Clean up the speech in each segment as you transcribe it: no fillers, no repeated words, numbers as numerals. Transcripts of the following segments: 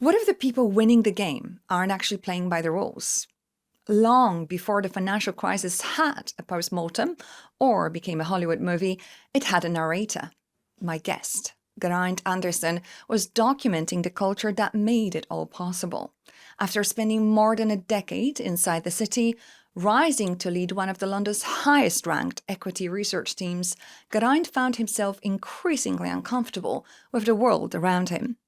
What if the people winning the game aren't actually playing by the rules? Long before the financial crisis had a post-mortem or became a Hollywood movie, it had a narrator. My guest, Geraint Anderson, was documenting the culture that made it all possible. After spending more than a decade inside the city, rising to lead one of the London's highest ranked equity research teams, Geraint found himself increasingly uncomfortable with the world around him.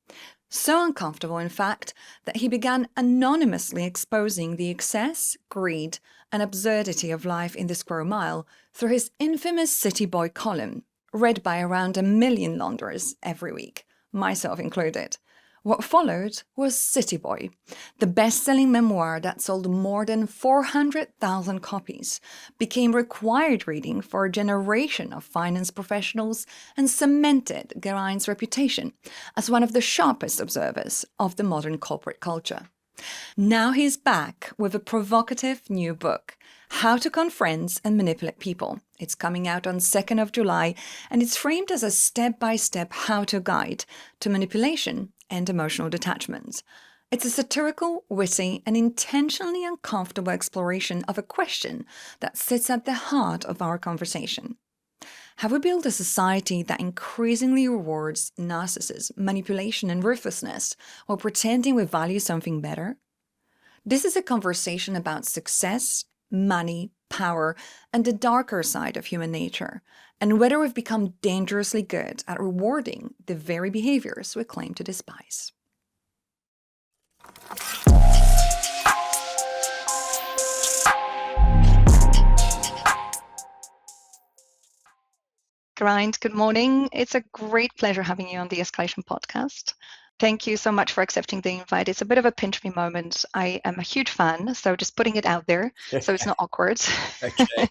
So uncomfortable, in fact, that he began anonymously exposing the excess, greed, and absurdity of life in the Square Mile through his infamous Cityboy column, read by around 1 million Londoners every week, myself included. What followed was Cityboy, the best-selling memoir that sold more than 400,000 copies, became required reading for a generation of finance professionals, and cemented Geraint's reputation as one of the sharpest observers of the modern corporate culture. Now he's back with a provocative new book, How to Con Friends and Manipulate People. It's coming out on 2nd of July, and it's framed as a step-by-step how-to guide to manipulation and emotional detachment. It's a satirical, witty, and intentionally uncomfortable exploration of a question that sits at the heart of our conversation. Have we built a society that increasingly rewards narcissism, manipulation, and ruthlessness while pretending we value something better? This is a conversation about success, money, power, and the darker side of human nature, and whether we've become dangerously good at rewarding the very behaviors we claim to despise. Geraint, good morning. It's a great pleasure having you on the Escalation podcast. Thank you so much for accepting the invite. It's a bit of a pinch me moment. I am a huge fan, so just putting it out there so it's not awkward. Okay.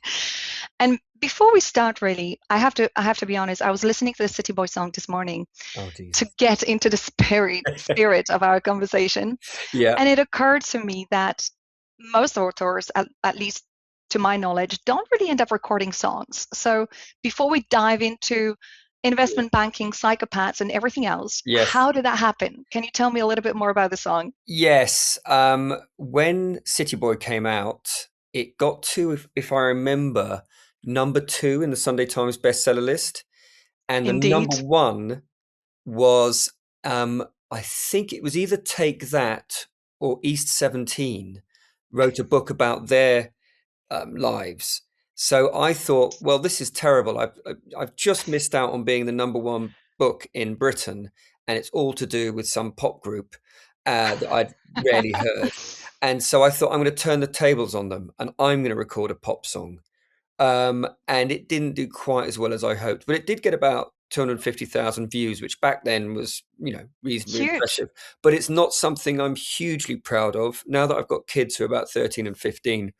And before we start, really, I have to be honest. I was listening to the Cityboy song this morning Oh, geez. to get into the spirit of our conversation, Yeah. and it occurred to me that most authors, at least to my knowledge, don't really end up recording songs. So before we dive into investment banking, psychopaths, and everything else, Yes. how did that happen? Can you tell me a little bit more about the song? Yes. When City Boy came out, it got to, if I remember, number 2 in the Sunday Times bestseller list. And the Indeed. number 1 was, I think it was either Take That or East 17 wrote a book about their lives. So I thought, well, this is terrible. I've just missed out on being the number 1 book in Britain, and it's all to do with some pop group that I'd rarely heard. And so I thought, I'm going to turn the tables on them, and I'm going to record a pop song. And it didn't do quite as well as I hoped, but it did get about 250,000 views, which back then was, reasonably Huge. impressive. But it's not something I'm hugely proud of. Now that I've got kids who are about 13 and 15,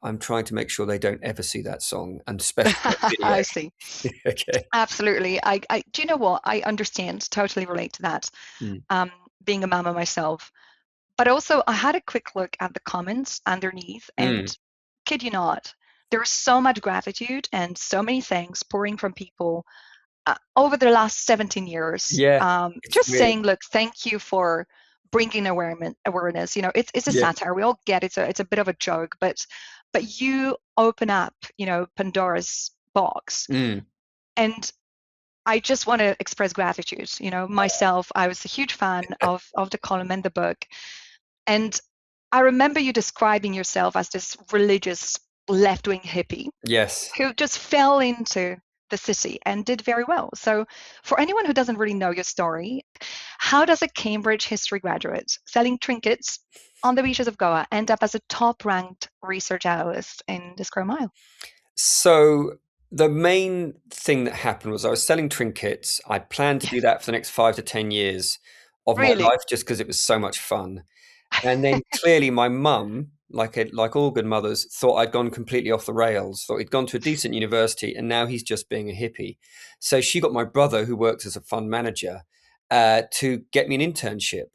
I'm trying to make sure they don't ever see that song, and especially that video. I see. Okay. Absolutely. I do you know what? I understand, totally relate to that. Being a mama myself. But also, I had a quick look at the comments underneath, and kid you not, there is so much gratitude and so many thanks pouring from people over the last 17 years. Yeah. Just weird. saying, look, thank you for bringing awareness. It's a Yeah. satire. We all get it. It's a bit of a joke, but you open up, Pandora's box, and I just want to express gratitude. Myself, I was a huge fan of the column and the book. And I remember you describing yourself as this religious left-wing hippie Yes. who just fell into the city and did very well. So for anyone who doesn't really know your story, how does a Cambridge history graduate selling trinkets on the beaches of Goa end up as a top-ranked research analyst in the Square Mile? So the main thing that happened was I was selling trinkets. I planned to do that for the next 5 to 10 years of my Really? life, just because it was so much fun. And then clearly my mum, like all good mothers, thought I'd gone completely off the rails, thought he'd gone to a decent university, and now he's just being a hippie. So she got my brother, who works as a fund manager, to get me an internship.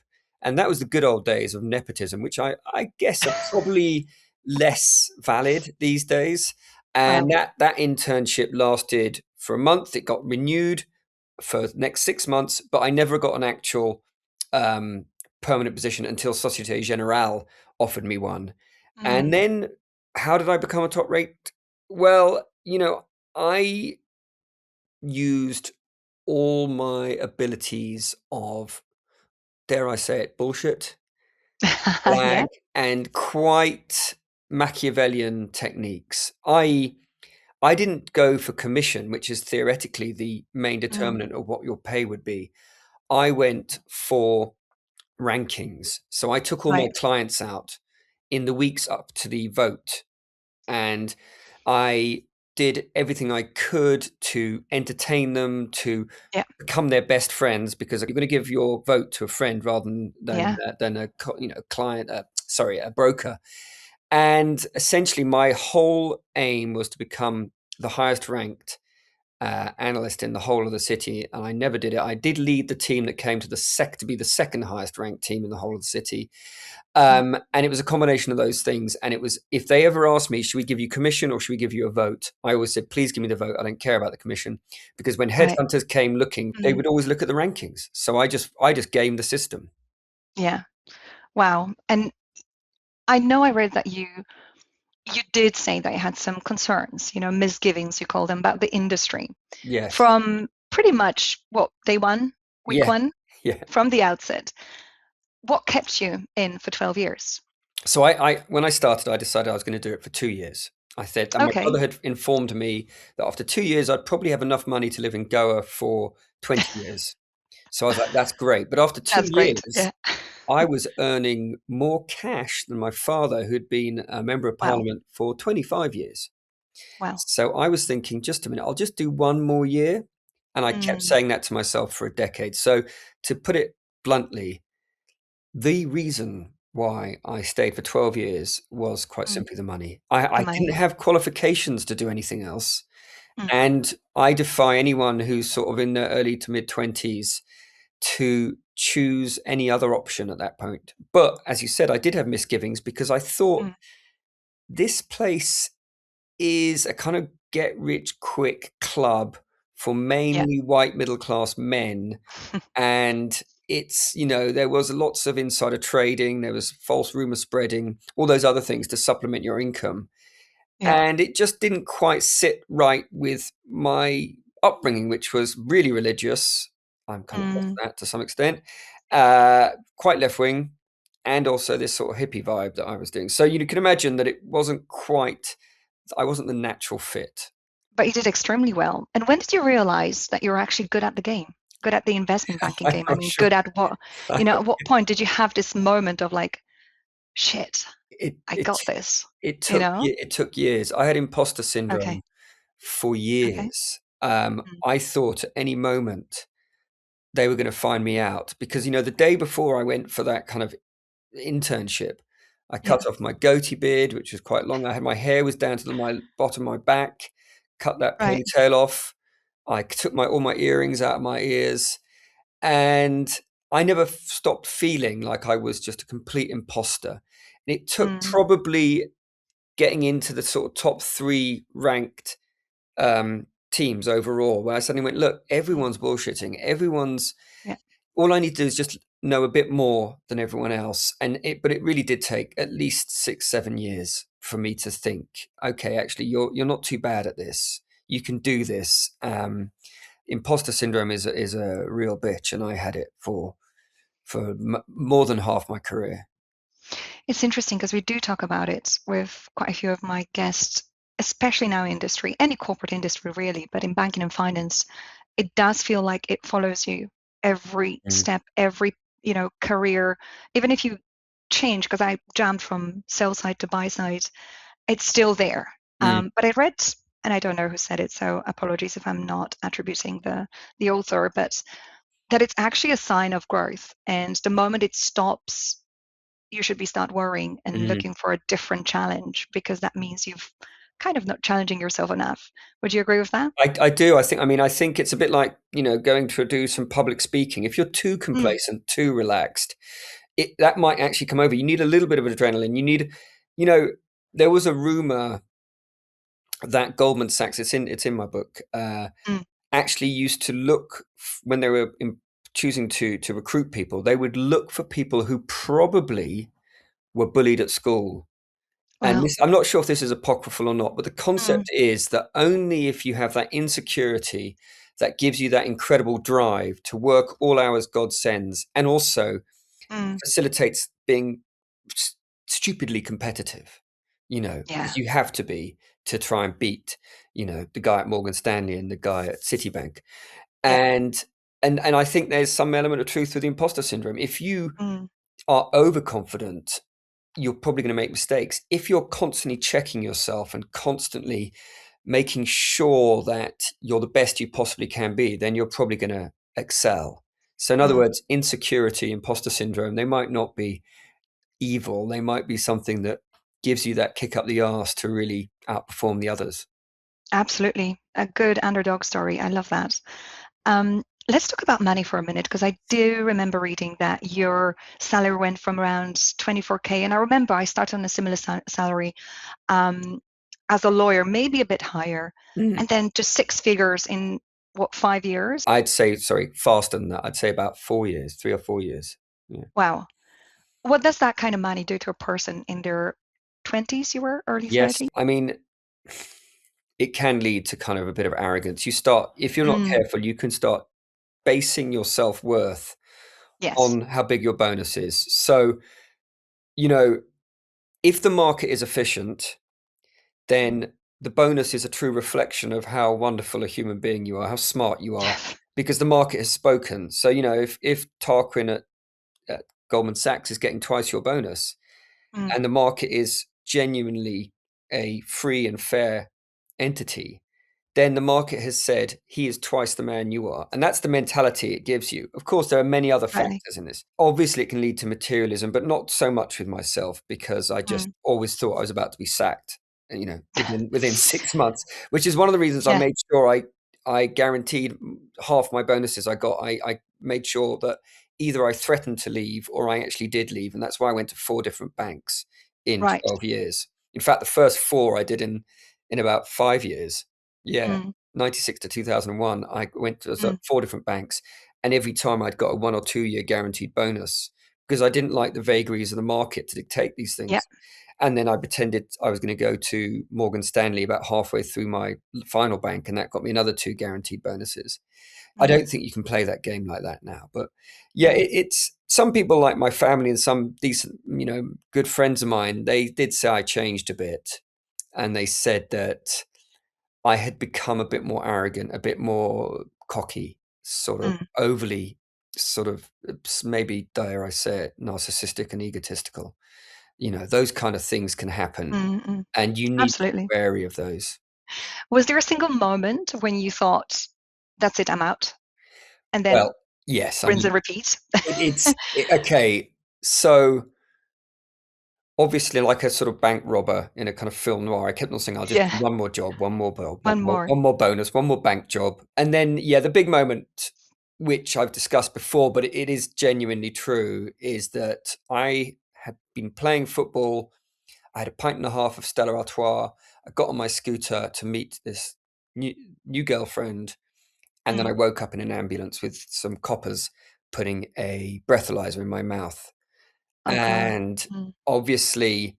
And that was the good old days of nepotism, which I guess are probably less valid these days. And that internship lasted for a month. It got renewed for the next 6 months, but I never got an actual permanent position until Societe Generale offered me one. And Mm. then how did I become a top rate? Well, I used all my abilities of, dare I say it, bullshit, Yeah. blag, and quite Machiavellian techniques. I didn't go for commission, which is theoretically the main Mm. determinant of what your pay would be. I went for rankings. So I took all my Right. clients out in the weeks up to the vote, and I did everything I could to entertain them, to Yeah. become their best friends, because you're going to give your vote to a friend rather Yeah. than a client, sorry, a broker. And essentially, my whole aim was to become the highest ranked analyst in the whole of the city, and I never did it. I did lead the team that came to to be the second highest ranked team in the whole of the city, Mm. and it was a combination of those things. And it was, if they ever asked me, should we give you commission or should we give you a vote? I always said, please give me the vote. I don't care about the commission, because when Right. headhunters came looking, they Mm. would always look at the rankings. So I just gamed the system. Yeah. Wow. And I know I read that you did say that you had some concerns, misgivings, you call them, about the industry Yes. from pretty much what, day one, week Yeah. one, Yeah. from the outset. What kept you in for 12 years? So I when I started, I decided I was going to do it for 2 years. I said, and my Okay. brother had informed me that after 2 years, I'd probably have enough money to live in Goa for 20 years. So I was like, that's great. But after two That's great. years, Yeah. I was earning more cash than my father, who'd been a member of Wow. parliament for 25 years. Wow. So I was thinking, just a minute, I'll just do one more year. And I kept Mm. saying that to myself for a decade. So to put it bluntly, the reason why I stayed for 12 years was quite Mm. simply the money. I The didn't money. have qualifications to do anything else. Mm. And I defy anyone who's sort of in their early to mid 20s to choose any other option at that point. But as you said, I did have misgivings, because I thought Mm. this place is a kind of get rich quick club for Yeah. mainly white middle class men. And it's, there was lots of insider trading, there was false rumor spreading, all those other things to supplement your income. Yeah. And it just didn't quite sit right with my upbringing, which was really religious. I'm kind of off Mm. that to some extent, quite left wing, and also this sort of hippie vibe that I was doing. So you can imagine that it wasn't quite, I wasn't the natural fit. But you did extremely well. And when did you realize that you were actually good at the game, good at the investment banking I'm game? I not mean, sure. good at what, at what point did you have this moment of like, shit, It, I it, got this, it you took, know? it took years. I had imposter Okay. syndrome for Okay. years. Mm. I thought at any moment they were going to find me out, because, the day before I went for that kind of internship, I Yeah. cut off my goatee beard, which was quite long. I had my hair was down to my bottom of my back, cut that Right. ponytail off. I took all my earrings out of my ears, and I never stopped feeling like I was just a complete imposter. And it took Mm. probably getting into the sort of top three ranked teams overall, where I suddenly went, look, Mm. everyone's bullshitting. Everyone's, Yeah. all I need to do is just know a bit more than everyone else. But it really did take at least 6, 7 years for me to think, okay, actually, you're not too bad at this. You can do this. Imposter syndrome is a real bitch, and I had it for more than half my career. It's interesting because we do talk about it with quite a few of my guests, especially in our industry, any corporate industry really, but in banking and finance, it does feel like it follows you every Mm, step, every, career, even if you change, because I jumped from sell side to buy side, it's still there. mm, But I read, and I don't know who said it, so apologies if I'm not attributing the author, but that it's actually a sign of growth. And the moment it stops, you should be start worrying and mm. looking for a different challenge because that means you've kind of not challenging yourself enough. Would you agree with that? I do. I think it's a bit like, going to do some public speaking. If you're too Mm. complacent, too relaxed, that might actually come over. You need a little bit of adrenaline. You know, there was a rumor that Goldman Sachs, it's in my book, Mm. actually used to look when they were choosing to recruit people, they would look for people who probably were bullied at school. And Well, this, I'm not sure if this is apocryphal or not, but the mm, concept is that only if you have that insecurity that gives you that incredible drive to work all hours God sends, and also mm, facilitates being stupidly competitive, yeah, because you have to be to try and beat, the guy at Morgan Stanley and the guy at Citibank. yeah, And I think there's some element of truth to the imposter syndrome. If you mm, are overconfident, you're probably going to make mistakes. If you're constantly checking yourself and constantly making sure that you're the best you possibly can be, then you're probably going to excel. So, in other mm, words, insecurity, imposter syndrome, they might not be evil. They might be something that gives you that kick up the arse to really outperform the others. absolutely. A good underdog story. I love that. Let's talk about money for a minute, because I do remember reading that your salary went from around 24K. And I remember I started on a similar salary um, as a lawyer, maybe a bit higher, Mm. and then just six figures in what, 5 years? I'd say, sorry, faster than that. I'd say about 4 years, 3 or 4 years. Yeah. Wow. What does that kind of money do to a person in their 20s, you were early Yes. 30s? I mean, it can lead to kind of a bit of arrogance. If you're not Mm, careful, you can start basing your self-worth yes. on how big your bonus is. So, you know, if the market is efficient, then the bonus is a true reflection of how wonderful a human being you are, how smart you are, because the market has spoken. So, if Tarquin at Goldman Sachs is getting twice your bonus, Mm, and the market is genuinely a free and fair entity, then the market has said he is twice the man you are. And that's the mentality it gives you. Of course, there are many other rightly. factors in this. Obviously, it can lead to materialism, but not so much with myself, because I just Mm. always thought I was about to be sacked, within 6 months, which is one of the reasons I Yeah, made sure I guaranteed half my bonuses I got. I made sure that either I threatened to leave or I actually did leave. And that's why I went to 4 different banks in right. 12 years. In fact, the first four I did in about 5 years. Yeah, Mm, 96 to 2001, I went to mm, 4 different banks, and every time I'd got a 1 or 2 year guaranteed bonus, because I didn't like the vagaries of the market to dictate these yeah. things. And then I pretended I was going to go to Morgan Stanley about halfway through my final bank, and that got me another 2 guaranteed bonuses. I Mm, don't think you can play that game like that now. But yeah, mm, it's some people like my family and some decent, good friends of mine. They did say I changed a bit, and they said that I had become a bit more arrogant, a bit more cocky, sort of mm, overly, sort of maybe, dare I say it, narcissistic and egotistical. Those kind of things can happen, mm, mm. and you need to Absolutely. be wary of those. Was there a single moment when you thought, that's it, I'm out? And then Well, yes, I rinse mean, and repeat? okay. So obviously, like a sort of bank robber in a kind of film noir, I kept on saying, "I'll just Yeah, do one more job, one more job, one more. one more bonus, one more bank job," and then yeah, the big moment, which I've discussed before, but it is genuinely true, is that I had been playing football. I had a pint and a half of Stella Artois. I got on my scooter to meet this new, new girlfriend, and then I Mm. woke up in an ambulance with some coppers putting a breathalyzer in my mouth. Oh God. And Mm, obviously,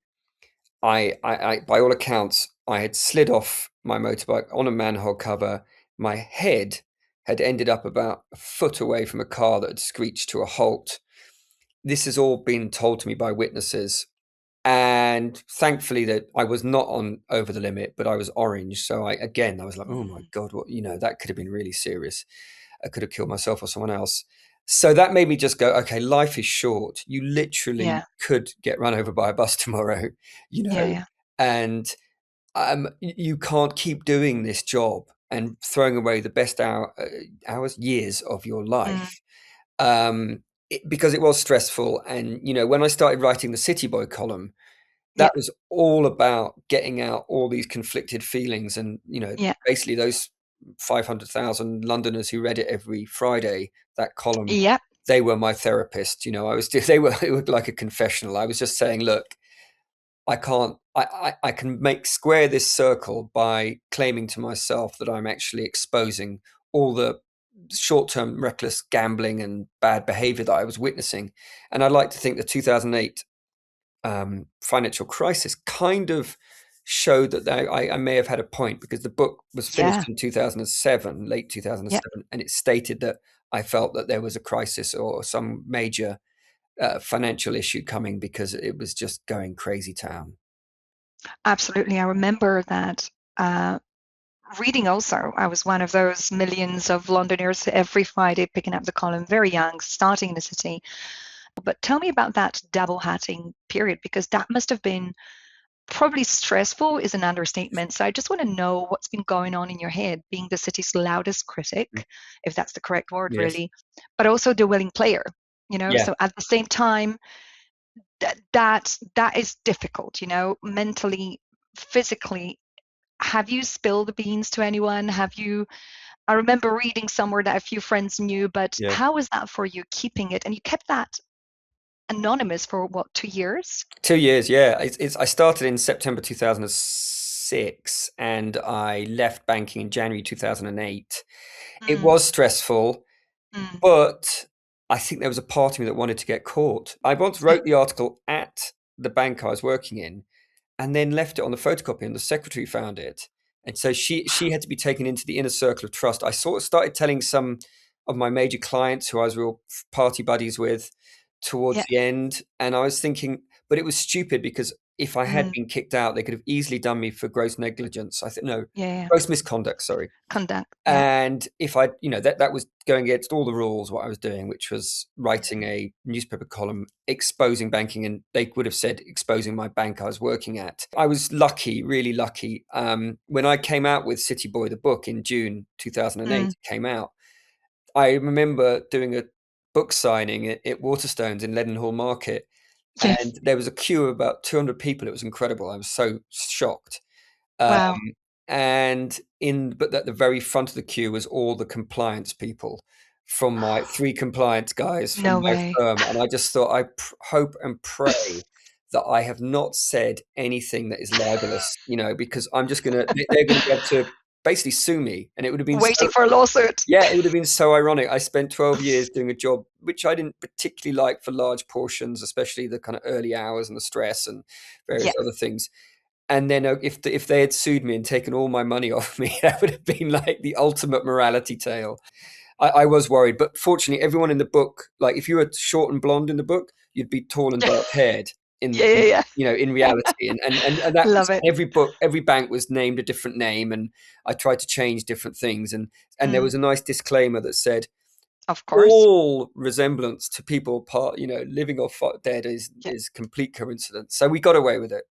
I by all accounts, I had slid off my motorbike on a manhole cover. My head had ended up about a foot away from a car that had screeched to a halt. This has all been told to me by witnesses. And thankfully that I was not on over the limit, but I was orange. So I was like, oh my mm. God, that could have been really serious. I could have killed myself or someone else. So that made me just go, okay, life is short. You literally Yeah, could get run over by a bus tomorrow, you yeah, know, yeah. and you can't keep doing this job and throwing away the best hours, years of your Mm, life, because it was stressful. And, when I started writing the Cityboy column, yeah, that was all about getting out all these conflicted feelings. And, yeah, basically those 500,000 Londoners who read it every Friday, that column, yeah. they were my therapist. They were, it was like a confessional. I was just saying, look, I can't, I can make square this circle by claiming to myself that I'm actually exposing all the short-term reckless gambling and bad behavior that I was witnessing. And I'd like to think the 2008 financial crisis kind of showed that I may have had a point, because the book was finished Yeah. in 2007, late Yeah. 2007, and it stated that I felt that there was a crisis or some major financial issue coming, because it was just going crazy town. Absolutely. I remember that reading also. I was one of those millions of Londoners every Friday picking up the column, very young, starting in the city. But tell me about that double hatting period, because that must have been probably stressful is an understatement. So I just want to know what's been going on in your head, being the city's loudest Mm. critic, if that's the correct word, Yes. really, but also the willing player. Yeah. So at the same time, that is difficult, mentally, physically. Have you spilled the beans to anyone? I remember reading somewhere that a few friends knew, but Yeah. how was that for you keeping it? And you kept that anonymous for what, 2 years? 2 years, yeah. I started in September 2006, and I left banking in January 2008. It Mm, was stressful, mm. but I think there was a part of me that wanted to get caught. I once wrote the article at the bank I was working in, and then left it on the photocopy, and the secretary found it. And so she had to be taken into the inner circle of trust. I sort of started telling some of my major clients who I was real party buddies with towards Yeah. the end. And I was thinking, but it was stupid, because if I had Mm, been kicked out, they could have easily done me for gross negligence. I think, no, yeah, yeah. gross misconduct, sorry. Conduct. Yeah. And if I, that was going against all the rules, what I was doing, which was writing Mm, a newspaper column exposing banking, and they would have said exposing my bank I was working at. I was lucky, really lucky. When I came out with Cityboy, the book, in June 2008, mm. it came out. I remember doing a book signing at Waterstones in Leadenhall Market, Yes. and there was a queue of about 200 people. It was incredible. I was so shocked. Um, Wow. but at the very front of the queue was all the compliance people from my three compliance guys from No my way. firm. And I just thought, hope and pray that I have not said anything that is libelous, because they're going to be able to basically sue me. And it would have been Waiting so, for a lawsuit. yeah, it would have been so ironic. I spent 12 years doing a job which I didn't particularly like for large portions, especially the kind of early hours and the stress and various Yeah. other things. And then if they had sued me and taken all my money off me, that would have been like the ultimate morality tale. I was worried, but fortunately, everyone in the book, like if you were short and blonde in the book, you'd be tall and dark haired Yeah, yeah, in yeah. reality. And that was Love it. every book, every bank was named a different name, and I tried to change different things. And there Mm, was a nice disclaimer that said of course. all resemblance to people living or dead Yeah, is complete coincidence. So we got away with it.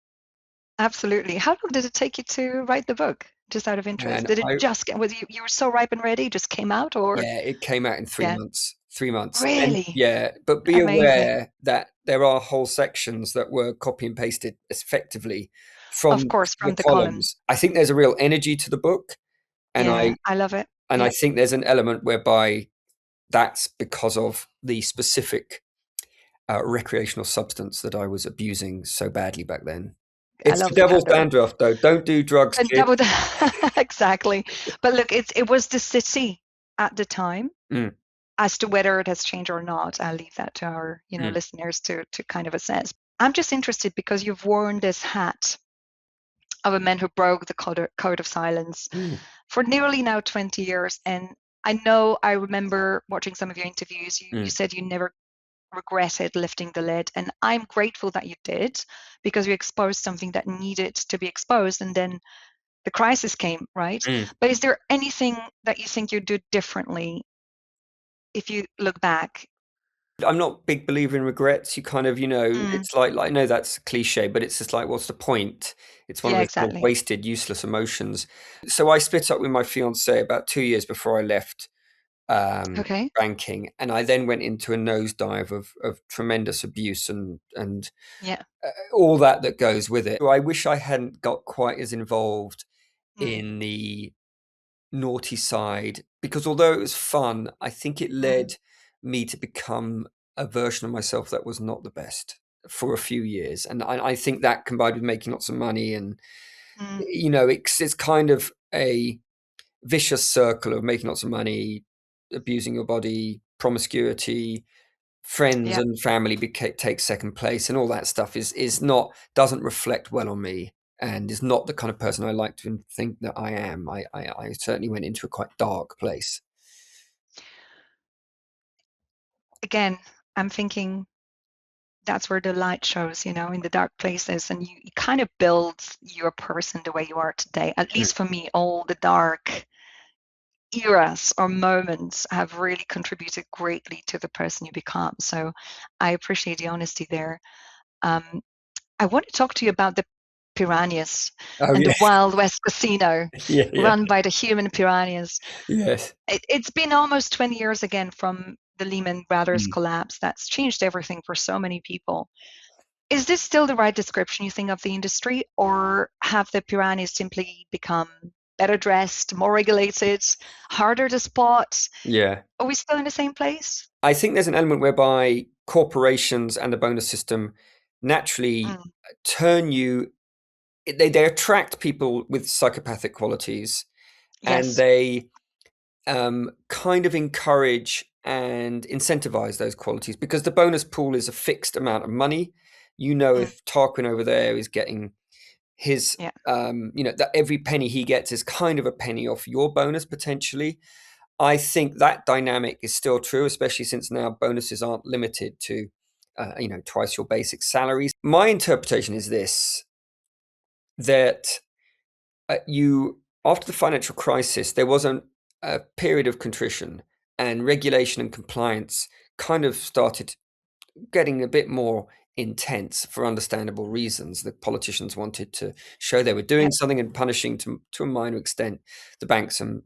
absolutely. How long did it take you to write the book? Just out of interest. And Did it I just get, was you were so ripe and ready, it just came out, or? Yeah, it came out in 3 Yeah. months. 3 months. And Really? yeah, but be Amazing. aware that there are whole sections that were copy and pasted effectively Of from course, the from the column. columns. I think there's a real energy to the book, and Yeah, I I love it. and I Yeah, think there's an element whereby that's because of the specific recreational substance that I was abusing so badly back then. I It's the love the devil's candor. dandruff, though. Don't do drugs, And kids. double exactly. But look, it was the city at the time. Mm, As to whether it has changed or not, I'll leave that to our, mm, listeners to kind of assess. I'm just interested because you've worn this hat of a man who broke the code of silence mm, for nearly now 20 years. And I remember watching some of your interviews. You mm, said you never regretted lifting the lid. And I'm grateful that you did, because you exposed something that needed to be exposed. And then the crisis came, right? mm. But is there anything that you think you do differently if you look back? I'm not a big believer in regrets. You kind of, Mm, it's like I know that's cliche, but it's just like, what's the point? It's one of yeah, those kind of exactly. wasted, useless emotions. So I split up with my fiance about 2 years before I left Okay. banking, and I then went into a nosedive of tremendous abuse and Yeah. all that goes with it. I wish I hadn't got quite as involved Mm, in the naughty side, because although it was fun, I think it mm, led me to become a version of myself that was not the best for a few years. And I think that, combined with making lots of money, and mm, it's kind of a vicious circle of making lots of money, abusing your body, promiscuity, friends Yeah. and family take second place, and all that stuff is not doesn't reflect well on me, and is not the kind of person I like to think that I am. I certainly went into a quite dark place. Again, I'm thinking that's where the light shows, in the dark places, and you kind of build your person the way you are today. At Mm. least for me, all the dark eras or moments have really contributed greatly to the person you become. So I appreciate the honesty there. Um, I want to talk to you about the piranhas Oh and the yes, Wild West casino yeah, yeah, run by the human piranhas. yes. It's been almost 20 years again from the Lehman Brothers Mm. collapse. That's changed everything for so many people. Is this still the right description, you think, of the industry, or have the piranhas simply become better dressed, more regulated, harder to spot? Yeah. Are we still in the same place? I think there's an element whereby corporations and the bonus system naturally Mm, turn you, they attract people with psychopathic qualities, and yes. they kind of encourage and incentivize those qualities, because the bonus pool is a fixed amount of money. Mm, If Tarquin over there is getting his, yeah. that every penny he gets is kind of a penny off your bonus potentially. I think that dynamic is still true, especially since now bonuses aren't limited to, twice your basic salaries. My interpretation is this: that you after the financial crisis, there was a period of contrition, and regulation and compliance kind of started getting a bit more intense for understandable reasons. The politicians wanted to show they were doing Yep. something, and punishing to a minor extent the banks and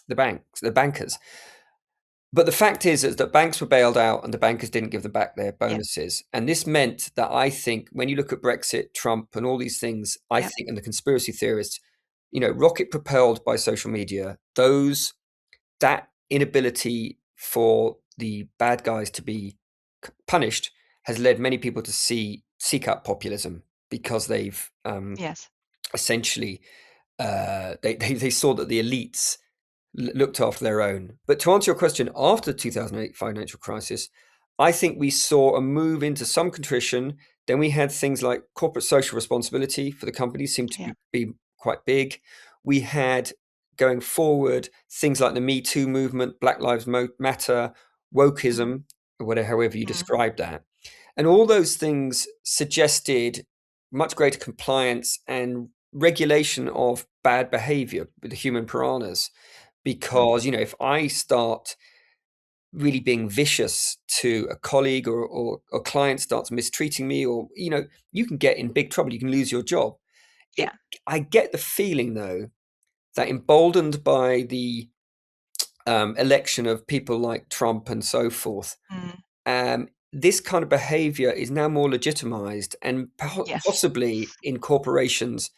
the bankers. But the fact is that banks were bailed out and the bankers didn't give them back their Yep. bonuses. And this meant that, I think, when you look at Brexit, Trump, and all these things, I Yep. think, and the conspiracy theorists, rocket propelled by social media, that inability for the bad guys to be punished has led many people to seek out populism, because they've Yes. essentially they saw that the elites looked after their own. But to answer your question, after the 2008 financial crisis, I think we saw a move into some contrition. Then we had things like corporate social responsibility for the companies seemed to Yeah. be quite big. We had, going forward, things like the Me Too movement, Black Lives Matter, Mm, wokeism, or whatever, however you mm, describe that. And all those things suggested much greater compliance and regulation of bad behavior with the human piranhas. mm, Because, if I start really being vicious to a colleague, or a client starts mistreating me, or, you can get in big trouble, you can lose your job. It, yeah. I get the feeling, though, that emboldened by the election of people like Trump and so forth, Mm, this kind of behavior is now more legitimized, and yes. possibly in corporations,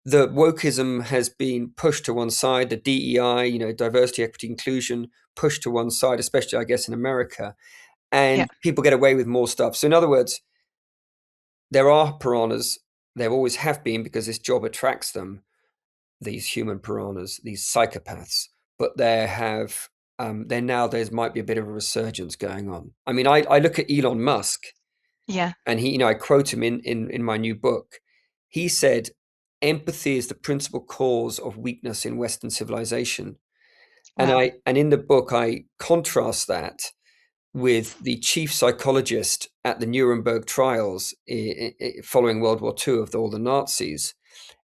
the wokeism has been pushed to one side, the DEI, diversity, equity, inclusion, pushed to one side, especially, I guess, in America, Yeah. and people get away with more stuff. So, in other words, there are piranhas. There always have been, because this job attracts them, these human piranhas, these psychopaths. But there's might be a bit of a resurgence going on. I mean, I look at Elon Musk, Yeah. and I quote him in my new book. He said, "Empathy is the principal cause of weakness in Western civilization." And Wow. in the book, I contrast that with the chief psychologist at the Nuremberg trials, following World War II, of all the Nazis.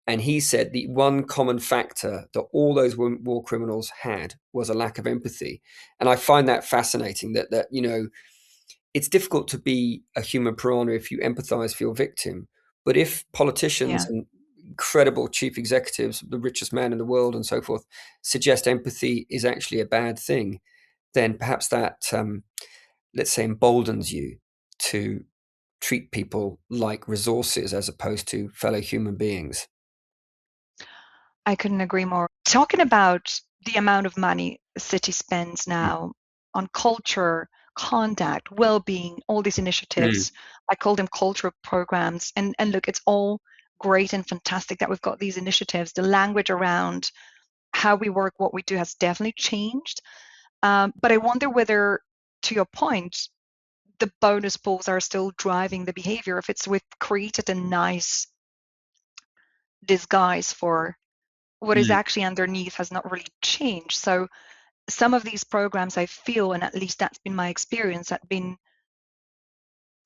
And he said the one common factor that all those war criminals had was a lack of empathy. And I find that fascinating, that it's difficult to be a human piranha if you empathize for your victim. But if politicians Yeah. and incredible chief executives, the richest man in the world and so forth, suggest empathy is actually a bad thing, then perhaps that, let's say, emboldens you to treat people like resources as opposed to fellow human beings. I couldn't agree more. Talking about the amount of money a city spends now on culture, contact, well-being, all these Mm. initiatives, I call them cultural programs. And look, it's all great and fantastic that we've got these initiatives. The language around how we work, what we do has definitely changed. But I wonder whether, to your point, the bonus pools are still driving the behavior, if it's we've created a nice disguise for what is Mm. actually underneath has not really changed. So some of these programs, I feel, and at least that's been my experience, have been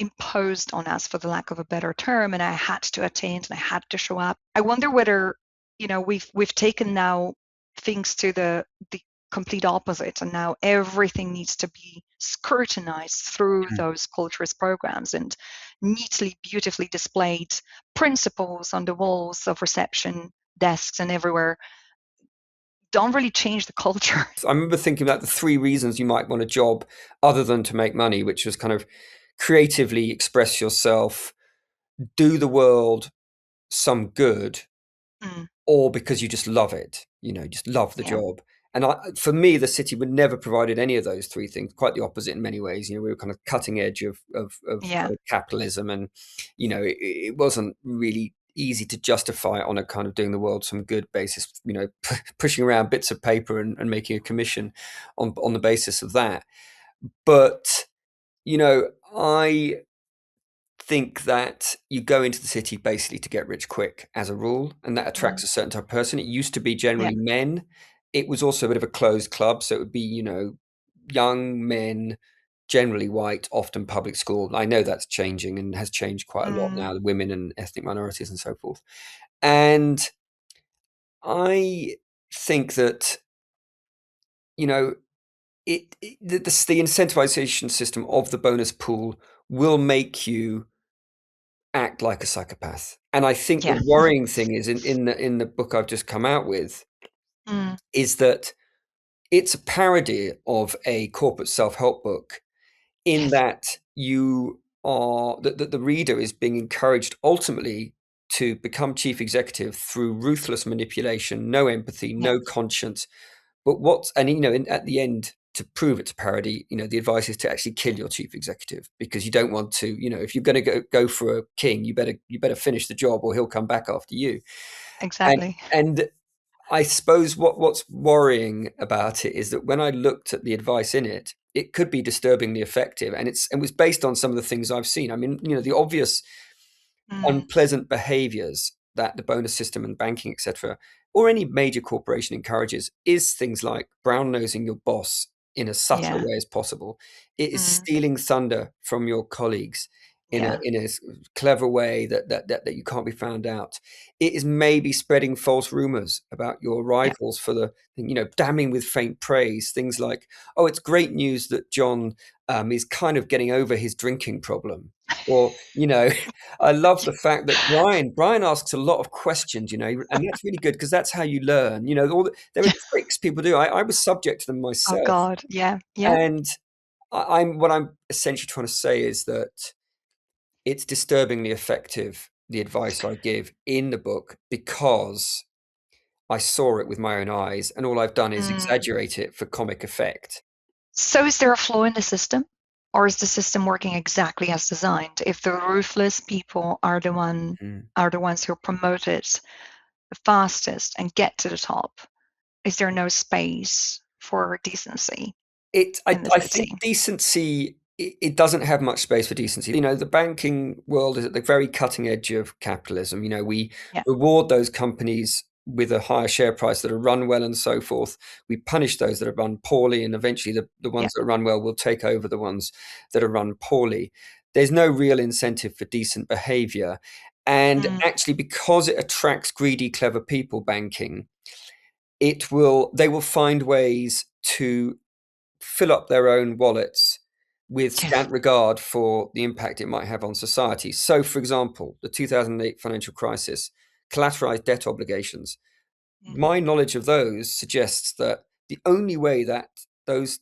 imposed on us, for the lack of a better term, and I had to attend and I had to show up. I wonder whether, we've taken now things to the complete opposite, and now everything needs to be scrutinized through Mm. those culturist programs, and neatly, beautifully displayed principles on the walls of reception desks and everywhere don't really change the culture. I remember thinking about the 3 reasons you might want a job other than to make money, which was kind of creatively express yourself, do the world some good, Mm, or because you just love it, just love the yeah, job. And for me, the city would never provided any of those 3 things. Quite the opposite in many ways. We were kind of cutting edge of yeah, capitalism, and it wasn't really easy to justify it on a kind of doing the world some good basis. Pushing around bits of paper and making a commission on the basis of that. But I think that you go into the city basically to get rich quick as a rule, and that attracts mm, a certain type of person. It used to be yeah, generally men. It was also a bit of a closed club, so it would be, young men, generally white, often public school. I know that's changing and has changed quite a lot mm, now, the women and ethnic minorities and so forth. And I think that, you know, the incentivization system of the bonus pool will make you act like a psychopath. And I think the yeah, worrying thing is in the book I've just come out with mm, is that it's a parody of a corporate self-help book, in yes, that you are that the reader is being encouraged ultimately to become chief executive through ruthless manipulation, no empathy, yeah, no conscience. But at the end, to prove it's a parody, the advice is to actually kill your chief executive, because you don't want to, if you're going to go for a king, you better finish the job, or he'll come back after you. And exactly. and I suppose what's worrying about it is that when I looked at the advice in it, it could be disturbingly effective, and it was based on some of the things I've seen. I mean, the obvious Mm, unpleasant behaviors that the bonus system and banking, etc., or any major corporation encourages, is things like brown nosing your boss in as subtle a yeah, way as possible. It is mm, stealing thunder from your colleagues in a yeah, in a clever way that you can't be found out. It is maybe spreading false rumors about your yeah. rivals for damning with faint praise. Things like, oh, it's great news that John is kind of getting over his drinking problem, or I love the fact that Brian asks a lot of questions, and that's really good, because that's how you learn. There are tricks people do. I was subject to them Oh myself, God, yeah, yeah. and what I'm essentially trying to say is that it's disturbingly effective, the advice I give in the book, because I saw it with my own eyes, and all I've done is Mm. exaggerate it for comic effect. So is there a flaw in the system, or is the system working exactly as designed? If the ruthless people Mm. are the ones who are promoted the fastest and get to the top, is there no space for decency It, I, in the I city? think decency. It doesn't have much space for decency. The banking world is at the very cutting edge of capitalism. We Yeah, reward those companies with a higher share price that are run well and so forth. We punish those that are run poorly, and eventually the yeah, ones that run well will take over the ones that are run poorly. There's no real incentive for decent behavior. And mm, actually, because it attracts greedy, clever people, banking, they will find ways to fill up their own wallets with yes, scant regard for the impact it might have on society. So, for example, the 2008 financial crisis, collateralized debt obligations. mm, My knowledge of those suggests that the only way that those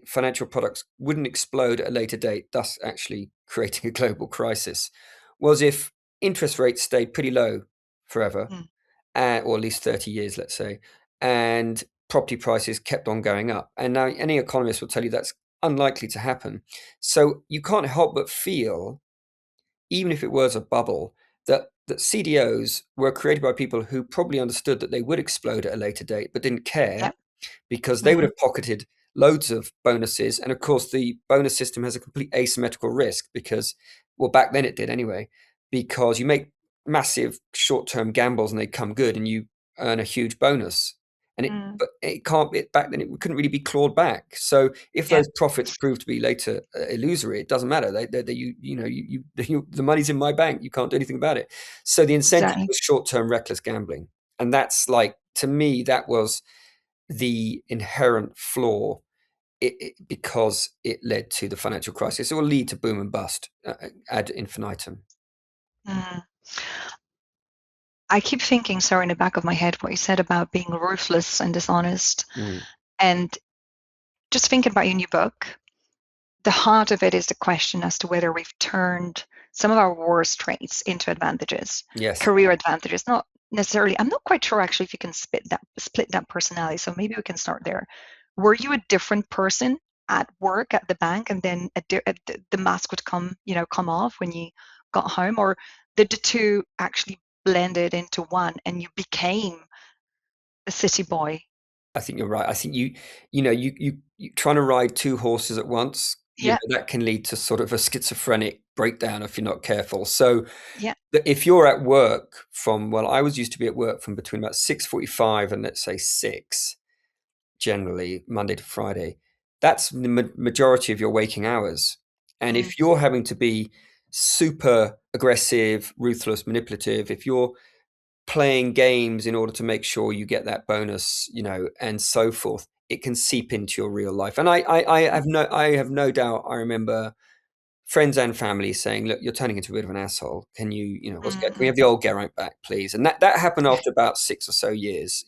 financial products wouldn't explode at a later date, thus actually creating a global crisis, was if interest rates stayed pretty low forever, mm, or at least 30 years, let's say, and property prices kept on going up. And now any economist will tell you that's unlikely to happen. So you can't help but feel, even if it was a bubble, that CDOs were created by people who probably understood that they would explode at a later date, but didn't yeah, care, because they would mm, have pocketed loads of bonuses. And of course, the bonus system has a complete asymmetrical risk because, well, back then it did anyway, because you make massive short-term gambles and they come good and you earn a huge bonus. And but it can't, back then it couldn't really be clawed back. So if Yeah. those profits prove to be later illusory, it doesn't matter. The money's in my bank. You can't do anything about it. So the incentive Exactly. was short-term reckless gambling. And that's like, to me, that was the inherent flaw because it led to the financial crisis. It will lead to boom and bust ad infinitum. Mm. I keep thinking, sorry, in the back of my head, what you said about being ruthless and dishonest. And just thinking about your new book, the heart of it is the question as to whether we've turned some of our worst traits into advantages, Yes. career advantages. Not necessarily, I'm not quite sure actually if you can split that personality. So maybe we can start there. Were you a different person at work at the bank, and then the mask would come off when you got home, or did the two actually blended into one and you became a city boy? I think you're right. I think you trying to ride two horses at once, Yeah. that can lead to sort of a schizophrenic breakdown if you're not careful. So Yeah. if you're at work I was used to be at work from between about 6:45 and let's say 6, generally Monday to Friday. That's the majority of your waking hours. And if you're having to be super aggressive, ruthless, manipulative, if you're playing games in order to make sure you get that bonus, and so forth, it can seep into your real life. And I have no doubt. I remember friends and family saying, "Look, you're turning into a bit of an asshole. Can can we have the old Geraint back, please?" And that happened after about 6 or so years,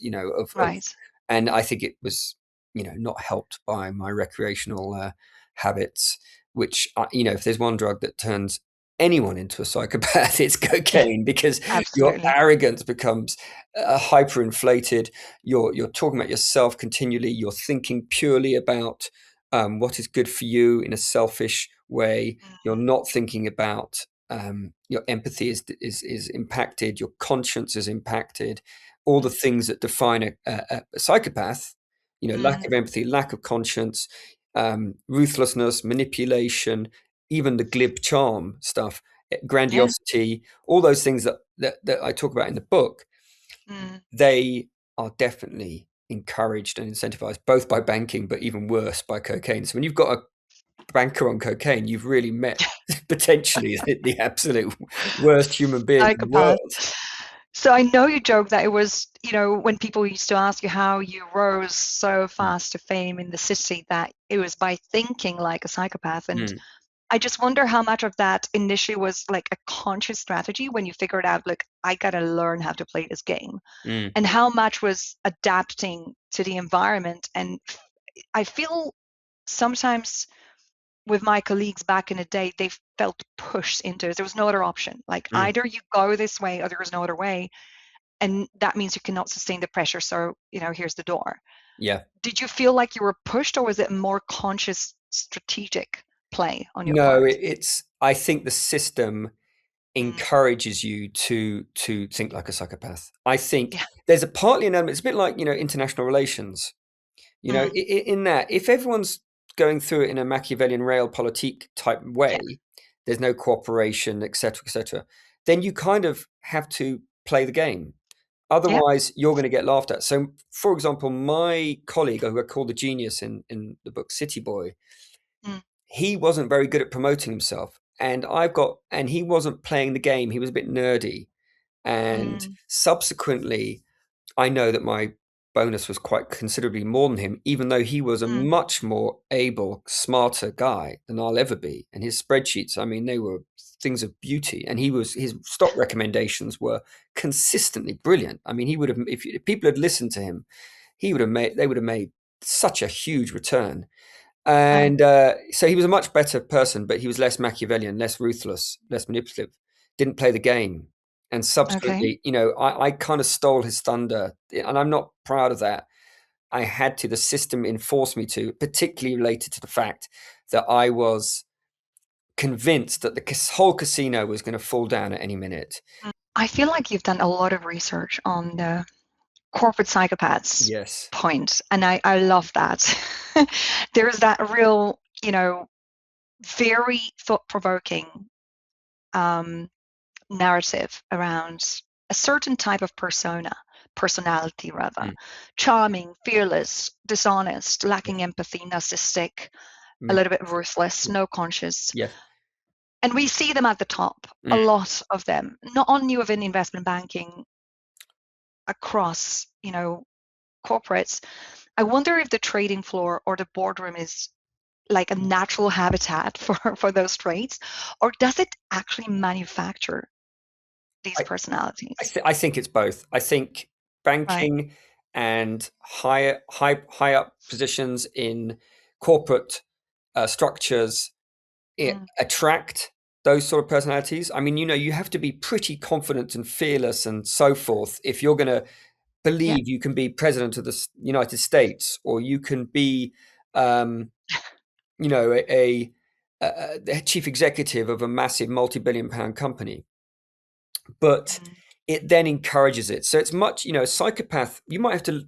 Right. and I think it was, not helped by my recreational habits, which, if there's one drug that turns anyone into a psychopath, it's cocaine, because your Absolutely. arrogance becomes hyperinflated. You're talking about yourself continually. You're thinking purely about what is good for you in a selfish way. You're not thinking about your empathy is impacted. Your conscience is impacted. All the things that define a psychopath, lack of empathy, lack of conscience, ruthlessness, manipulation, even the glib charm stuff, grandiosity, all those things that I talk about in the book, they are definitely encouraged and incentivized both by banking, but even worse by cocaine. So when you've got a banker on cocaine, you've really met potentially the absolute worst human being in the Psychopath. world. So I know you joke that it was, when people used to ask you how you rose so fast to fame in the city, that it was by thinking like a psychopath. And I just wonder how much of that initially was like a conscious strategy when you figured out, look, I got to learn how to play this game, and how much was adapting to the environment. And I feel sometimes with my colleagues back in the day, they felt pushed into it. There was no other option. Like either you go this way or there is no other way. And that means you cannot sustain the pressure. So, here's the door. Yeah. Did you feel like you were pushed, or was it a more conscious, strategic play on your No, part? I think the system encourages you to think like a psychopath. I think there's partly an element, it's a bit like, international relations. In that, if everyone's going through it in a Machiavellian realpolitik type way, there's no cooperation, etc., then you kind of have to play the game. Otherwise, you're going to get laughed at. So, for example, my colleague, who I call the genius in the book Cityboy, he wasn't very good at promoting himself. And he wasn't playing the game. He was a bit nerdy. And subsequently, I know that my bonus was quite considerably more than him, even though he was a much more able, smarter guy than I'll ever be. And his spreadsheets, I mean, they were things of beauty. And his stock recommendations were consistently brilliant. I mean, he would have, if people had listened to him, they would have made such a huge return. And so he was a much better person, but he was less Machiavellian, less ruthless, less manipulative, didn't play the game. And subsequently, I kind of stole his thunder, and I'm not proud of that. I had to, the system enforced me to, particularly related to the fact that I was convinced that the whole casino was going to fall down at any minute. I feel like you've done a lot of research on the corporate psychopaths Yes. point, and I love that. There's that real, very thought-provoking narrative around a certain type of personality rather, charming, fearless, dishonest, lacking empathy, narcissistic, a little bit ruthless, no conscience. Yes. And we see them at the top, a lot of them, not only within investment banking, across, corporates. I wonder if the trading floor or the boardroom is like a natural habitat for those traits, or does it actually manufacture these personalities? I think it's both. I think banking and high up positions in corporate structures attract those sort of personalities. I mean, you have to be pretty confident and fearless and so forth if you're going to believe you can be president of the United States, or you can be, a chief executive of a massive multi-billion-pound company. But it then encourages it. So it's much, a psychopath, you might have to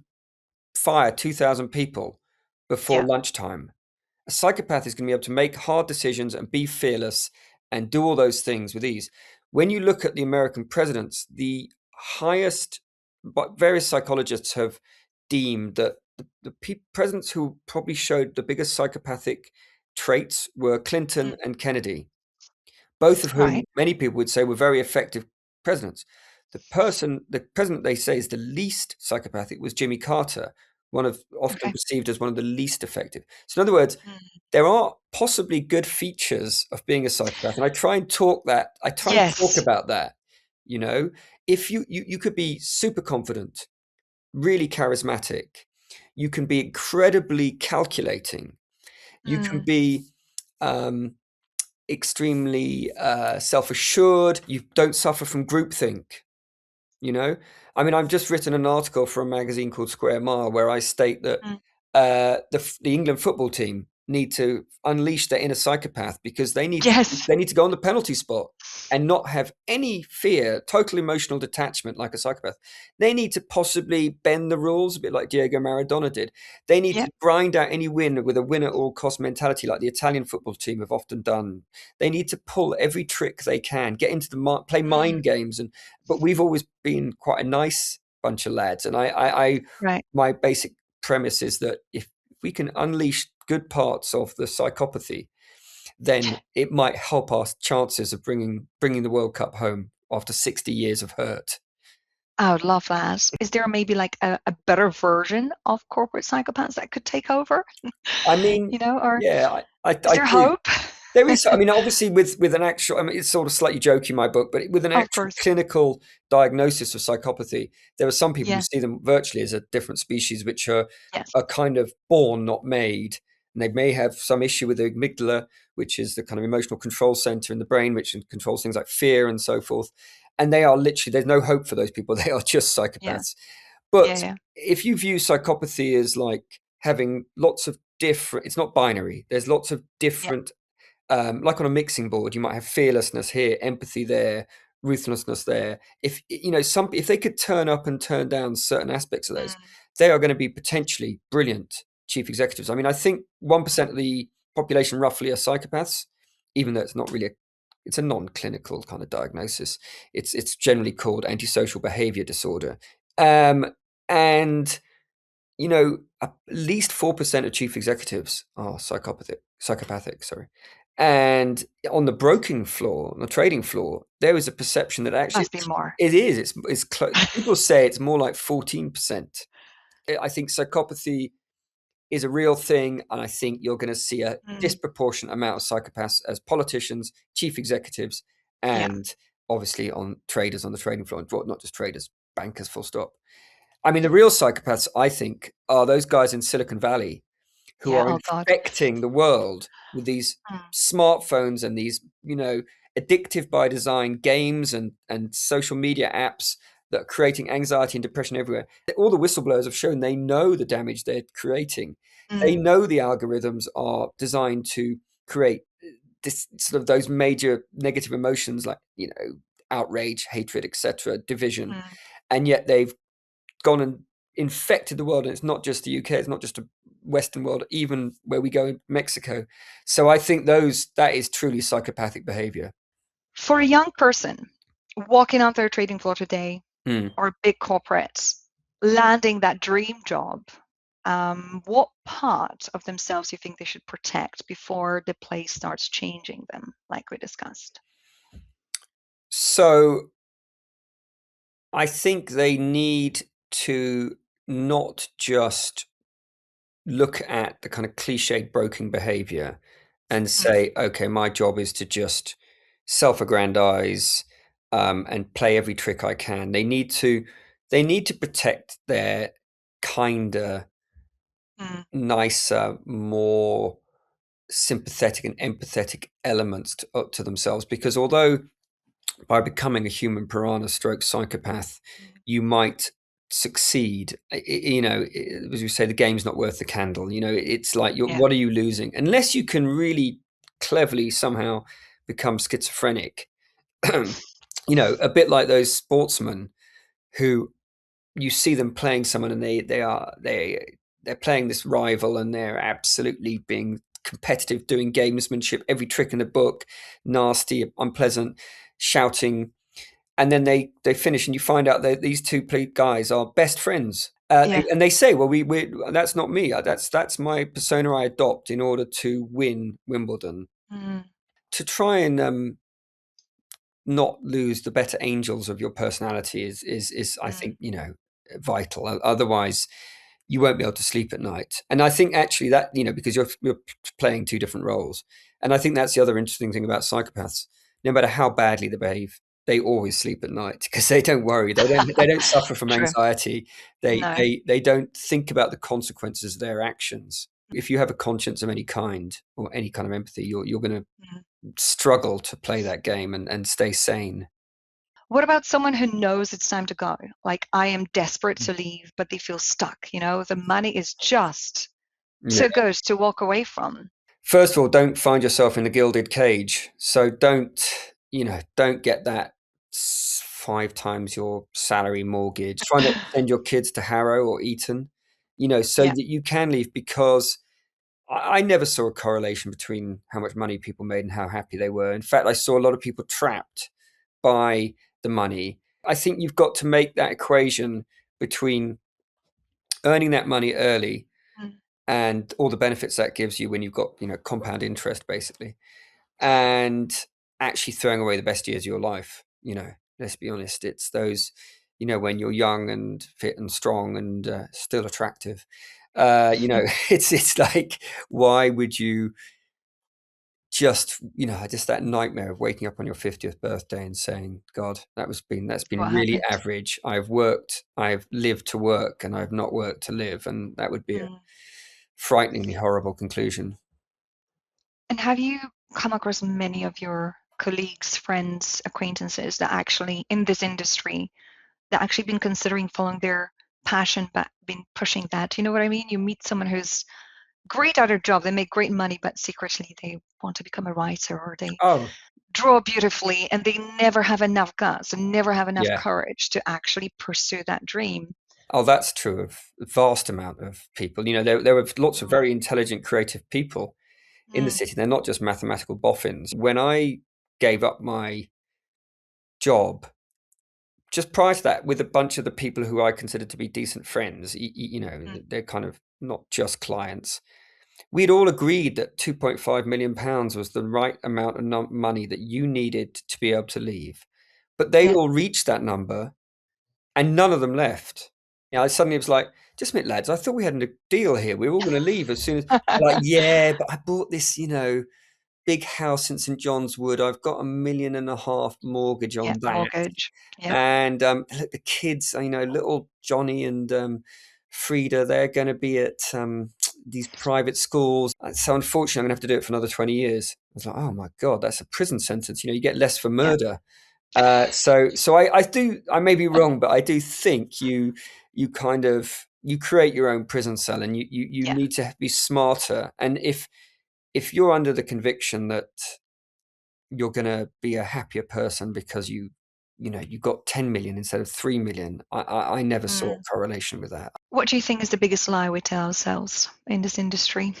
fire 2,000 people before lunchtime. A psychopath is going to be able to make hard decisions and be fearless and do all those things with ease. When you look at the American presidents, the highest, but various psychologists have deemed that the presidents who probably showed the biggest psychopathic traits were Clinton and Kennedy, both of whom many people would say were very effective presidents. The president they say is the least psychopathic was Jimmy Carter, often perceived as one of the least effective. So in other words, there are possibly good features of being a psychopath, and I try and talk about that. If you could be super confident, really charismatic, you can be incredibly calculating, you can be extremely self-assured, you don't suffer from groupthink. I mean, I've just written an article for a magazine called Square Mile where I state that the England football team need to unleash their inner psychopath, because they need to go on the penalty spot and not have any fear, total emotional detachment like a psychopath. They need to possibly bend the rules a bit like Diego Maradona did. They need to grind out any win with a win at all cost mentality like the Italian football team have often done. They need to pull every trick they can, get into play mind games. But we've always been quite a nice bunch of lads. And my basic premise is that if we can unleash good parts of the psychopathy, then it might help our chances of bringing the World Cup home after 60 years of hurt. I would love that. Is there maybe like a better version of corporate psychopaths that could take over? I mean, or yeah, is there hope? There is. I mean, obviously, with an actual, I mean, it's sort of slightly jokey in my book, but with an actual clinical diagnosis of psychopathy, there are some people who see them virtually as a different species, which are kind of born, not made. And they may have some issue with the amygdala, which is the kind of emotional control center in the brain, which controls things like fear and so forth. And they are literally, there's no hope for those people. They are just psychopaths. But if you view psychopathy as like having lots of different, it's not binary. There's lots of different, like on a mixing board, you might have fearlessness here, empathy there, ruthlessness there. If if they could turn up and turn down certain aspects of those, they are going to be potentially brilliant chief executives. I mean, I think 1% of the population roughly are psychopaths, even though it's not really it's a non-clinical kind of diagnosis. It's generally called antisocial behavior disorder. And at least 4% of chief executives are psychopathic. Sorry. And on the broking floor, on the trading floor, there is a perception that actually must be more. It is. It's people say it's more like 14%. I think psychopathy is a real thing, and I think you're going to see a disproportionate amount of psychopaths as politicians, chief executives, and obviously on traders on the trading floor, and not just traders, bankers, full stop. I mean, the real psychopaths, I think, are those guys in Silicon Valley who are infecting the world with these smartphones and these, addictive by design games and social media apps that are creating anxiety and depression everywhere. All the whistleblowers have shown they know the damage they're creating. They know the algorithms are designed to create this sort of those major negative emotions like, outrage, hatred, etc., division. And yet they've gone and infected the world. And it's not just the UK, it's not just a Western world, even where we go in Mexico. So I think that is truly psychopathic behavior. For a young person walking on their trading floor today, or big corporates, landing that dream job, what part of themselves do you think they should protect before the place starts changing them, like we discussed? So I think they need to not just look at the kind of cliched broking behavior and say, okay, my job is to just self-aggrandize and play every trick I can. They need to protect their kinder, nicer, more sympathetic and empathetic elements to themselves, because although by becoming a human piranha stroke psychopath, you might succeed. As we say, the game's not worth the candle. It's like, what are you losing? Unless you can really cleverly somehow become schizophrenic, a bit like those sportsmen who you see them playing someone and they're playing this rival and they're absolutely being competitive, doing gamesmanship, every trick in the book, nasty, unpleasant, shouting, and then they finish and you find out that these two guys are best friends. And they say, well, we that's not me. That's my persona I adopt in order to win Wimbledon. To try and not lose the better angels of your personality is I think, vital. Otherwise, you won't be able to sleep at night. And I think actually that, because you're playing two different roles. And I think that's the other interesting thing about psychopaths. No matter how badly they behave, they always sleep at night because they don't worry. They don't suffer from anxiety. They don't think about the consequences of their actions. If you have a conscience of any kind or any kind of empathy, you're going to struggle to play that game and stay sane. What about someone who knows it's time to go? Like, I am desperate to leave, but they feel stuck. The money is just too good to walk away from. First of all, don't find yourself in a gilded cage. So don't get that 5 times your salary mortgage. Try not to send your kids to Harrow or Eton, so that you can leave, because I never saw a correlation between how much money people made and how happy they were. In fact, I saw a lot of people trapped by the money. I think you've got to make that equation between earning that money early and all the benefits that gives you when you've got, compound interest basically, and actually throwing away the best years of your life. Let's be honest, it's those, when you're young and fit and strong and still attractive. It's like, why would you just that nightmare of waking up on your 50th birthday and saying, God, that's been really average. I've lived to work and I've not worked to live. And that would be a frighteningly horrible conclusion. And have you come across many of your colleagues, friends, acquaintances that actually in this industry that actually been considering following their passion but been pushing that? You know what I mean? You meet someone who's great at their job, they make great money, but secretly they want to become a writer, or they draw beautifully, and they never have enough guts and never have enough courage to actually pursue that dream. Oh, that's true of a vast amount of people. There were lots of very intelligent, creative people in the city. They're not just mathematical boffins. When I gave up my job, just prior to that, with a bunch of the people who I considered to be decent friends, they're kind of not just clients, we'd all agreed that £2.5 million was the right amount of money that you needed to be able to leave. But they all reached that number and none of them left. I suddenly was like, just a minute, lads, I thought we had a deal here. We were all going to leave as soon as, but I bought this, big house in St. John's Wood. I've got £1.5 million mortgage on that. Mortgage. And look, the kids, little Johnny and Frida, they're going to be at these private schools. So unfortunately, I'm going to have to do it for another 20 years. I was like, oh my God, that's a prison sentence. You get less for murder. So I may be wrong, but I do think you create your own prison cell, and you need to be smarter. And if you're under the conviction that you're going to be a happier person because you you got 10 million instead of 3 million. I never saw a correlation with that. What do you think is the biggest lie we tell ourselves in this industry?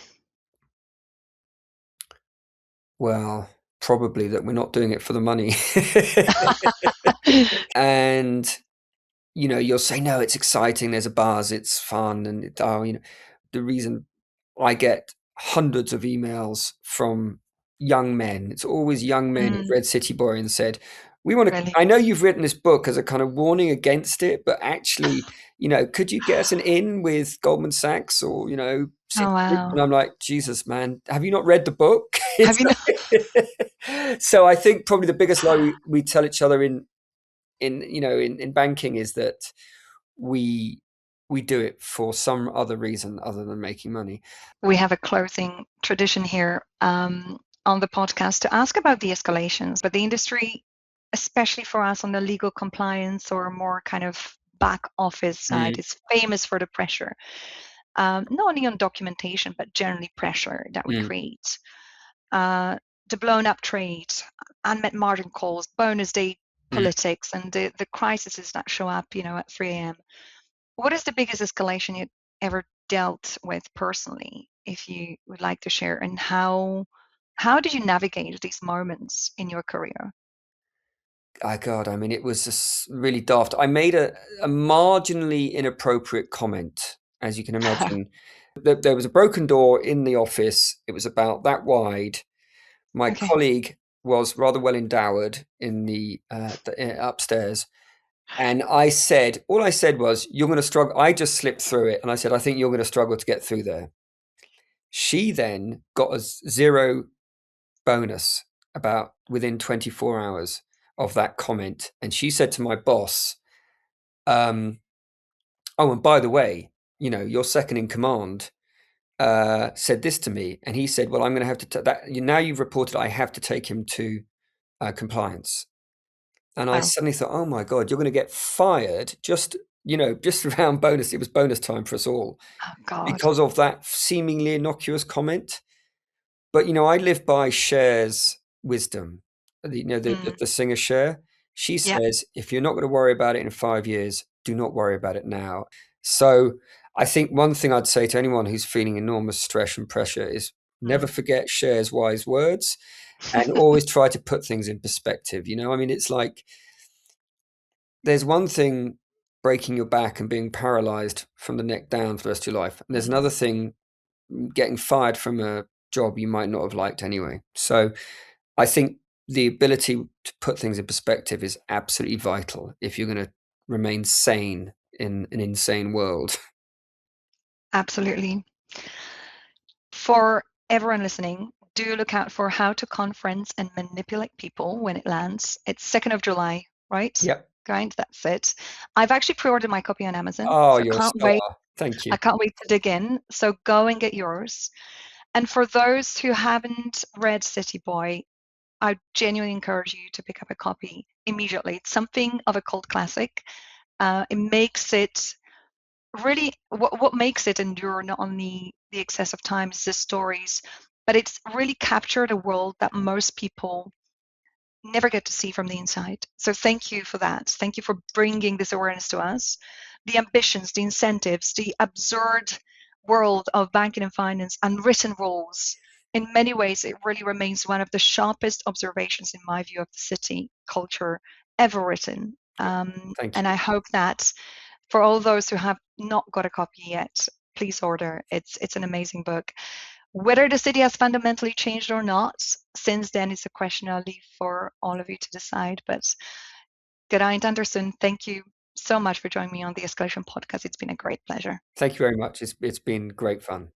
Well, probably that we're not doing it for the money. And, you'll say, no, it's exciting. There's a buzz. It's fun. And the reason I get hundreds of emails from young men, it's always young men who've read Cityboy and said, we want to, Really? I know you've written this book as a kind of warning against it, but actually, could you get us an in with Goldman Sachs or, Citigroup? Oh, wow. And I'm like, Jesus, man, have you not read the book? Have you not? So I think probably the biggest lie we tell each other in banking is that we do it for some other reason other than making money. We have a closing tradition here on the podcast to ask about the escalations, but the industry, especially for us on the legal compliance or more kind of back office side, is famous for the pressure, not only on documentation, but generally pressure that we create. The blown up trade, unmet margin calls, bonus day politics, and the crises that show up, at 3 a.m. What is the biggest escalation you ever dealt with personally, if you would like to share, and how did you navigate these moments in your career? God, I mean, it was just really daft. I made a marginally inappropriate comment, as you can imagine. There was a broken door in the office. It was about that wide. My colleague was rather well endowed in the upstairs. And all I said was, you're going to struggle. I just slipped through it. And I said, I think you're going to struggle to get through there. She then got a 0 bonus about within 24 hours of that comment. And she said to my boss, oh, and by the way, your second in command said this to me. And he said, well, I'm going to have to, now you've reported, I have to take him to compliance. And I suddenly thought, oh my God, you're going to get fired just around bonus. It was bonus time for us all because of that seemingly innocuous comment. But, I live by Cher's wisdom, the singer Cher. She says, if you're not going to worry about it in 5 years, do not worry about it now. So I think one thing I'd say to anyone who's feeling enormous stress and pressure is never forget Cher's wise words and always try to put things in perspective. I mean, it's like there's one thing breaking your back and being paralyzed from the neck down for the rest of your life. And there's another thing getting fired from a job you might not have liked anyway. So I think the ability to put things in perspective is absolutely vital if you're going to remain sane in an insane world. Absolutely. For everyone listening, do look out for How to Con Friends and Manipulate People when it lands. It's 2nd of July, right? Yep. Geraint, that's it. I've actually pre-ordered my copy on Amazon. Oh, so you're a star. Thank you. I can't wait to dig in. So go and get yours. And for those who haven't read Cityboy, I genuinely encourage you to pick up a copy immediately. It's something of a cult classic. It makes it really, what makes it endure not only the excess of time is the stories, but it's really captured a world that most people never get to see from the inside. So thank you for that. Thank you for bringing this awareness to us. The ambitions, the incentives, the absurd world of banking and finance, unwritten rules. In many ways, it really remains one of the sharpest observations, in my view, of the city culture ever written. Thank you. And I hope that for all those who have not got a copy yet, please order. It's an amazing book. Whether the city has fundamentally changed or not, since then, it's a question I'll leave for all of you to decide. But Geraint Anderson, thank you so much for joining me on the Escalation Podcast. It's been a great pleasure. Thank you very much. It's been great fun.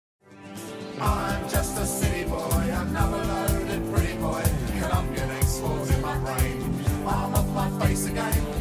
I'm just a city boy, another loaded pretty boy. Colombian exports in my brain. I'm off my face again.